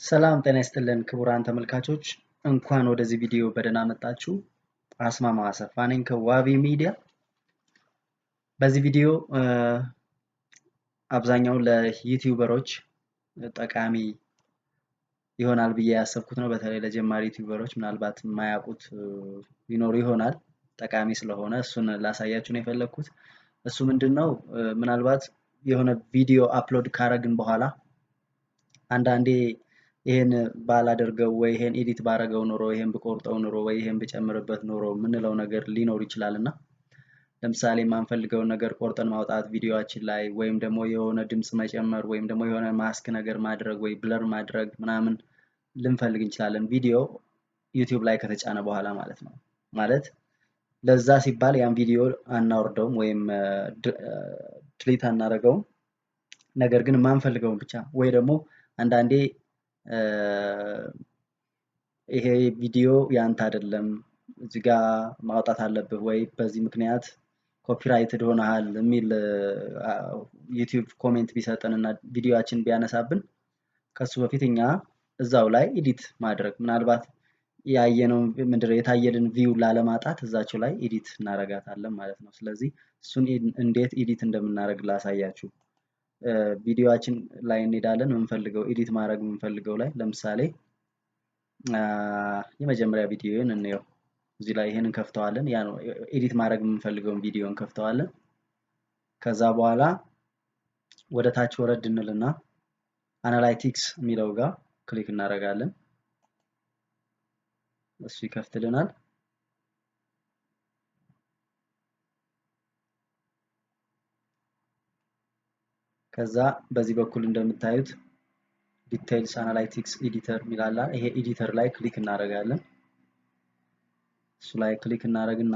ሰላም ጤና ይስጥልን ክቡራን ተመልካቾች እንኳን ወደዚህ ቪዲዮ በደህና መጣችሁ። አስማማው-አሰፋ ነኝ ከዋቢ-ሚዲያ። በዚህ ቪዲዮ አብዛኛው ለዩቲዩበሮች ጠቃሚ ይሆናል ብዬ ያሰብኩት ነው። በተለይ ለጀማሪ ዩቲዩበሮች ምናልባት የማያውቁት ይኖሩ ይሆናል። ጠቃሚ ስለሆነ እሱን ላሳያችሁ ነው የፈለኩት። እሱ ምንድነው ምናልባት የሆነ ቪዲዮ አፕሎድ ካረግን በኋላ አንዳንዴ ይሄን ባላደርገው ወይ ይሄን ኤዲት ባረገው ኖሮ ይሄን ብቆርጠው ኖሮ ወይ ይሄን ብጨምርበት ኖሮ ምንለው ነገር ሊኖር ይችላልና ለምሳሌ ማንፈልገውን ነገር ቆርጠን ማውጣት ቪዲዮአችን ላይ ወይም ደግሞ የሆነ ድምጽ መጨመር ወይም ደግሞ የሆነ ማስክ ነገር ማድረግ ወይ ብለር ማድረግ ምናምን ልንፈልግ እንችላለን ቪዲዮ ዩቲዩብ ላይ ከተጫነ በኋላ ማለት ነው። ማለት ለዛ ሲባል ያን ቪዲዮ አናወርደውም ወይም ድሊት አናረገውም። ነገር ግን ማንፈልገውን ብቻ ወይ ደግሞ አንዳንዴ ይሄ ቪዲዮ ያንተ አይደለም እዚህ ጋር ማውጣት አለብህ ወይ በዚህ ምክንያት ኮፒራይትድ ሆነሃል የሚል ዩቲዩብ ኮሜንት ቢሰጠንና ቪዲዮአችን ቢያነሳብን ከሱ በፊት እኛ እዛው ላይ ኤዲት ማድረግ ምናልባት ያየነው ምንድነው የታየልን ቪው ላለማጣት እዛቸው ላይ ኤዲት እናረጋታለን ማለት ነው። ስለዚህ እሱን እንዴት ኤዲት እንደምናረግ ላሳያችሁ። ቪዲዮአችን ላይ እንሄዳለን የምንፈልገው ኤዲት ማድረግ የምንፈልገው ላይ ለምሳሌ የመጀመሪያ ቪዲዮን እንየው። እዚህ ላይ ይሄንን ከፍተዋለን ያ ነው ኤዲት ማድረግ የምንፈልገውን ቪዲዮን ከፍተዋለን። ከዛ በኋላ ወደ ታች ወረድ እንልና አናላይቲክስ የሚለው ጋር ክሊክ እናደርጋለን። እሱ ይከፍትልናል። ከዛ በዚህ በኩል እንደምታዩት ዲቴይልስ አናላይቲክስ ኤዲተር ሚላላ ይሄ ኤዲተር ላይ ክሊክ እናደርጋለን። እሱ ላይ ክሊክ እናደርግና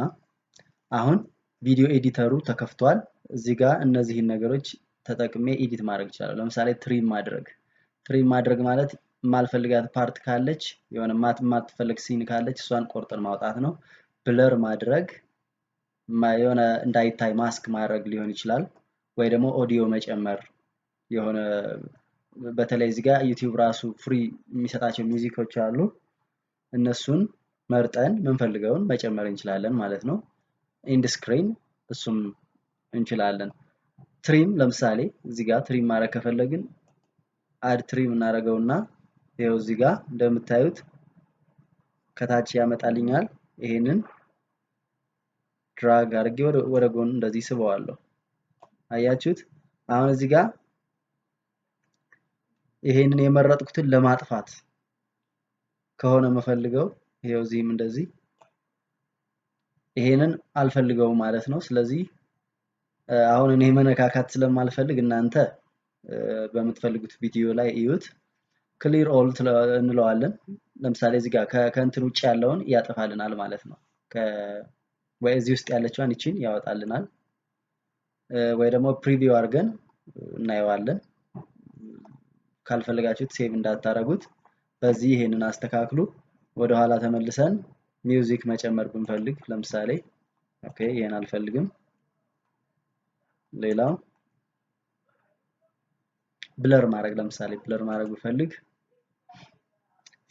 አሁን ቪዲዮ ኤዲተሩ ተከፍቷል። እዚህ ጋር እነዚህን ነገሮች ተጠቅሜ ኤዲት ማድረግ ይችላል። ለምሳሌ ትሪም ማድረግ ማለት ማልፈልጋት ፓርት ካለች የሆነ ማትፈልግ ሲን ካለች እሷን ቆርጠን ማውጣት ነው። ብለር ማድረግ የሆነ እንዳይታይ ማስክ ማድረግ ሊሆን ይችላል። ወይ ደግሞ ኦዲዮ መጨመር የሆነ በተለይ እዚህ ጋር ዩቲዩብ ራሱ ፍሪ የሚሰጣቸው ሚውዚኮች አሉ። እነሱን መርጠን ምንፈልገውን መጨመር እንችላለን ማለት ነው። ኢንድ ስክሪን እሱም እንችላለን። ትሪም ለምሳሌ እዚህ ጋር ትሪም ማድረግ ከፈለግን አድ ትሪም እናደርገውና ይሄው እዚህ ጋር እንደምታዩት ከታች ያመጣልኛል። ይሄንን ድራግ አድርጌ ወደ ጎን እንደዚህ ስበዋለሁ። አያችሁት? አሁን እዚህ ጋር ይሄንን የመረጥኩትን ለማጥፋት ከሆነ መፈልገው ይሄው እዚህም እንደዚህ ይሄንን አልፈልገውም ማለት ነው። ስለዚህ አሁን እኔ መነካካት ስለማልፈልግ እናንተ በምትፈልጉት ቪዲዮ ላይ እዩት። ክሊር ኦል እንለዋለን። ለምሳሌ እዚህ ጋር ከእንትን ውጭ ያለውን ያጠፋልናል ማለት ነው። ወይ እዚህ ውስጥ ያለችዋን እቺን ያወጣልናል። ወይ ደግሞ ፕሪቪው አድርገን እናየዋለን። ካልፈለጋችሁት ሴቭ እንዳታረጉት በዚህ ይሄንን አስተካክሉ። ወደ ኋላ ተመልሰን ሚውዚክ መጨመር ብንፈልግ ለምሳሌ ኦኬ ይሄን አልፈልግም። ሌላው ብለር ማድረግ ለምሳሌ ብለር ማድረግ ብፈልግ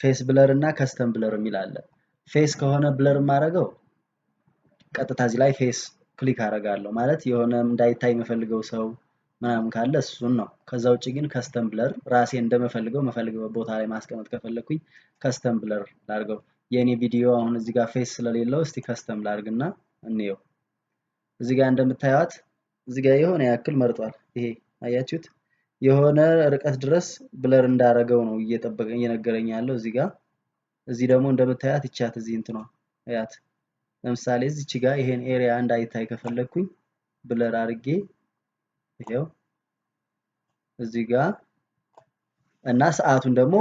ፌስ ብለር እና ከስተም ብለር የሚል አለ። ፌስ ከሆነ ብለር ማድረገው ቀጥታ እዚህ ላይ ፌስ ክሊክ አደርጋለሁ ማለት የሆነ እንዳይታይ የምፈልገው ሰው ምናምን ካለ እሱን ነው። ከዛ ውጪ ግን ከስተም ብለር ራሴ እንደምፈልገው ቦታ ላይ ማስቀመጥ ከፈለኩኝ ከስተም ብለር ላድርገው። የኔ ቪዲዮ አሁን እዚህ ጋር ፌስ ስለሌለው እስቲ ከስተም ላድርግና እንየው። እዚህ ጋር እንደምታዩት እዚህ ጋር የሆነ ያክል መርጧል። ይሄ አያችሁት? የሆነ ርቀት ድረስ ብለር እንዳረገው ነው እየነገረኝ ያለው እዚህ ጋር። እዚህ ደግሞ እንደምታዩት ይቻት እዚህ እንትኗ አያት። ለምሳሌ እዚች ጋር ይሄን ኤሪያ እንዳይታይ ከፈለኩኝ ብለር አድርጌ ይሄው እዚህ ጋር እና ሰዓቱን ደግሞ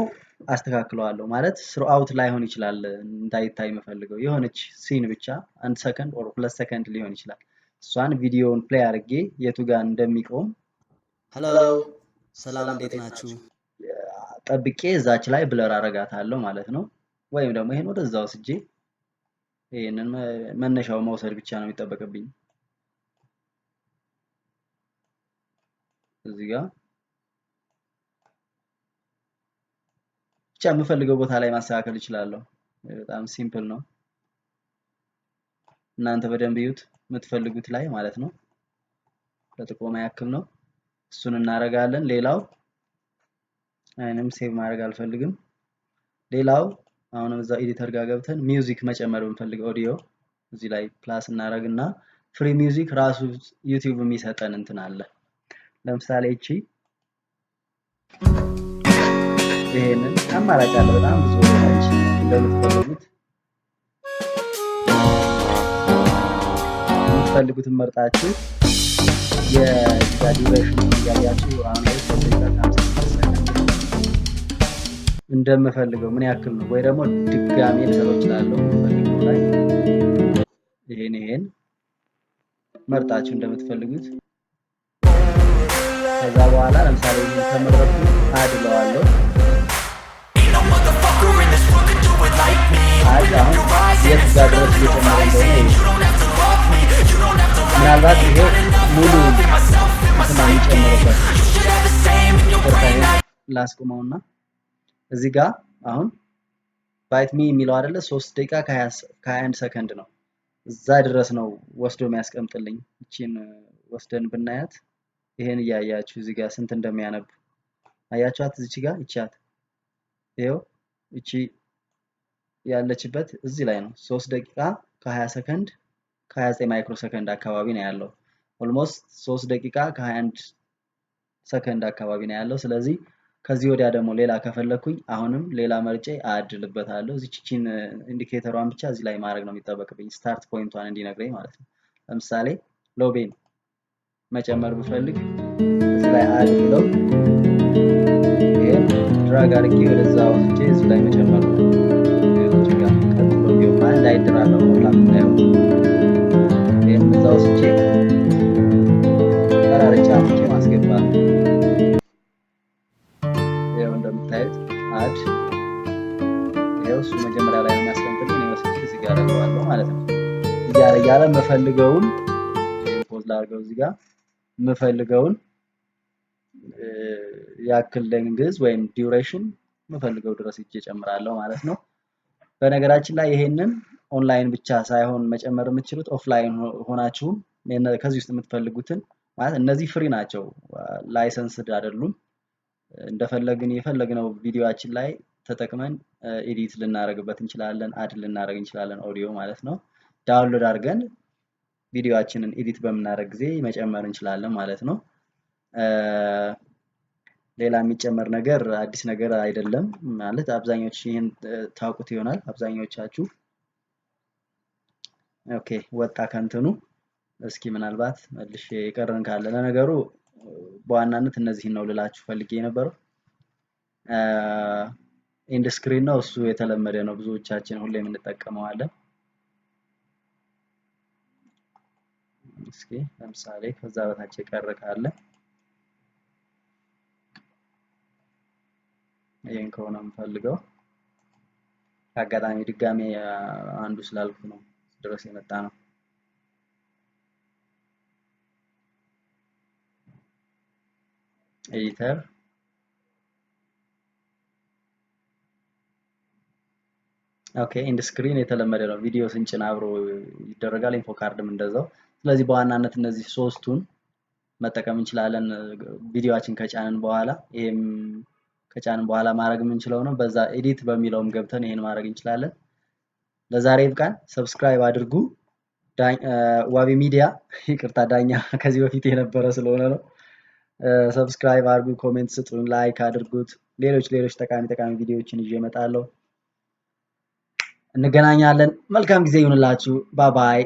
አስተካክለዋለሁ ማለት ስሩአውት ላይሆን ይችላል እንዳይታይ መፈልገው የሆነች ሲን ብቻ 1 ሰከንድ ኦር 2 ሰከንድ ሊሆን ይችላል። እሷን ቪዲዮውን ፕሌይ አድርጌ የቱ ጋር እንደሚቆም ሄሎ ሰላም እንዴት ናችሁ? ጠብቄ እዛች ላይ ብለር አረጋታለሁ ማለት ነው። ወይም ደግሞ ይሄን ወደዛው ወስጄ ይሄንን መነሻው መውሰድ ብቻ ነው የሚጠበቅብኝ። እዚህ ጋር ብቻ የምፈልገው ቦታ ላይ ማስተካከል እችላለሁ። በጣም ሲምፕል ነው። እናንተ በደንብ እዩት የምትፈልጉት ላይ ማለት ነው። ለጥቆማ ያክል ነው። እሱን እናደርጋለን። ሌላው አይንም ሴቭ ማድረግ አልፈልግም። ሌላው አሁንም እዛ ኤዲተር ጋር ገብተን ሚውዚክ መጨመር ብንፈልግ ኦዲዮ እዚህ ላይ ፕላስ እናደርግና ፍሪ ሚውዚክ ራሱ ዩቲዩብ የሚሰጠን እንትን አለ። ለምሳሌ እቺ ይሄንን አማራጭ አለ። በጣም ብዙ ወራጅ እንደምትፈልጉት የምትፈልጉትን መርጣችሁ የዛ ዲዩሬሽን ያያችሁ አሁን ላይ እንደምፈልገው ምን ያክል ነው ወይ ደግሞ ድጋሜ ልሰራው እችላለሁ የምፈልገው ላይ ይሄን መርጣችሁ እንደምትፈልጉት ከዛ በኋላ ለምሳሌ ተመረጡ አድለዋለሁ የት ጋር ድረስ እየጨመረ እንደሆነ ምናልባት ይሄ ሙሉ እንትና የሚጨምርበት ላስቁመውና እዚህ ጋር አሁን ባይት ሚ የሚለው አይደለ 3 ደቂቃ ከ21 ሰከንድ ነው። እዛ ድረስ ነው ወስዶ የሚያስቀምጥልኝ። እቺን ወስደን ብናያት ይሄን እያያችሁ እዚህ ጋር ስንት እንደሚያነብ አያችኋት። እዚች ጋር ይቻት ይሄው እቺ ያለችበት እዚህ ላይ ነው። 3 ደቂቃ ከ20 ሰከንድ ከ29 ማይክሮ ሰከንድ አካባቢ ነው ያለው። ኦልሞስት 3 ደቂቃ ከ21 ሰከንድ አካባቢ ነው ያለው። ስለዚህ ከዚህ ወዲያ ደግሞ ሌላ ከፈለኩኝ አሁንም ሌላ መርጬ አድልበታለሁ። እዚችን ኢንዲኬተሯን ብቻ እዚህ ላይ ማድረግ ነው የሚጠበቅብኝ ስታርት ፖይንቷን እንዲነግረኝ ማለት ነው። ለምሳሌ ሎቤን መጨመር ብፈልግ እዚህ ላይ አድ ብለው ይሄን ድራግ አድርጌ ወደዛ ወስጄ እዚህ ላይ መጨመር ነው። እዚህ ጋር ቀጥሎ ቢሆን እንዳይደራረው ላምናየው ይሄን እዛ ወስጄ ቀራርጫ አድርጌ ማስገባት እንደምታዩት አድ ይሄው እሱ መጀመሪያ ላይ የሚያስቀምጥልኝ ነው ወስጄ እዚህ ጋር አደርገዋለሁ ማለት ነው። እያለ መፈልገውን ፖዝ ላድርገው እዚህ ጋር መፈልገውን ያክል ሌንግዝ ወይም ዲዩሬሽን መፈልገው ድረስ እጨምራለሁ ማለት ነው። በነገራችን ላይ ይሄንን ኦንላይን ብቻ ሳይሆን መጨመር የምትችሉት ኦፍላይን ሆናችሁም ከዚህ ውስጥ የምትፈልጉትን ማለት እነዚህ ፍሪ ናቸው፣ ላይሰንስድ አይደሉም። እንደፈለግን የፈለግነው ቪዲዮአችን ላይ ተጠቅመን ኤዲት ልናደርግበት እንችላለን፣ አድ ልናደርግ እንችላለን፣ ኦዲዮ ማለት ነው። ዳውንሎድ አድርገን ቪዲዮአችንን ኤዲት በምናደርግ ጊዜ መጨመር እንችላለን ማለት ነው። ሌላ የሚጨመር ነገር አዲስ ነገር አይደለም ማለት አብዛኞቹ ይሄን ታውቁት ይሆናል አብዛኞቻችሁ። ኦኬ ወጣ ከንተኑ እስኪ ምናልባት መልሼ የቀረን ካለ ለነገሩ በዋናነት እነዚህን ነው ልላችሁ ፈልጌ የነበረው። ኢንድ ስክሪን ነው እሱ የተለመደ ነው ብዙዎቻችን ሁሌም እንጠቀመዋለን። እስኪ ለምሳሌ ከዛ በታች የቀረ ካለ ይሄን ከሆነ የምፈልገው አጋጣሚ ድጋሜ አንዱ ስላልኩ ነው ድረስ የመጣ ነው። ኤዲተር ኦኬ ኢንድ ስክሪን የተለመደ ነው ቪዲዮ ስንጭን አብሮ ይደረጋል። ኢንፎ ካርድም እንደዛው። ስለዚህ በዋናነት እነዚህ ሶስቱን መጠቀም እንችላለን ቪዲዮአችን ከጫንን በኋላ። ይሄም ከጫንን በኋላ ማድረግ የምንችለው ነው። በዛ ኤዲት በሚለውም ገብተን ይሄን ማድረግ እንችላለን። ለዛሬ ይብቃን። ሰብስክራይብ አድርጉ። ዋቢ ሚዲያ ይቅርታ ዳኛ ከዚህ በፊት የነበረ ስለሆነ ነው። ሰብስክራይብ አድርጉ፣ ኮሜንት ስጡን፣ ላይክ አድርጉት። ሌሎች ጠቃሚ ቪዲዮዎችን ይዤ እመጣለሁ። እንገናኛለን። መልካም ጊዜ ይሁንላችሁ። ባይ ባይ።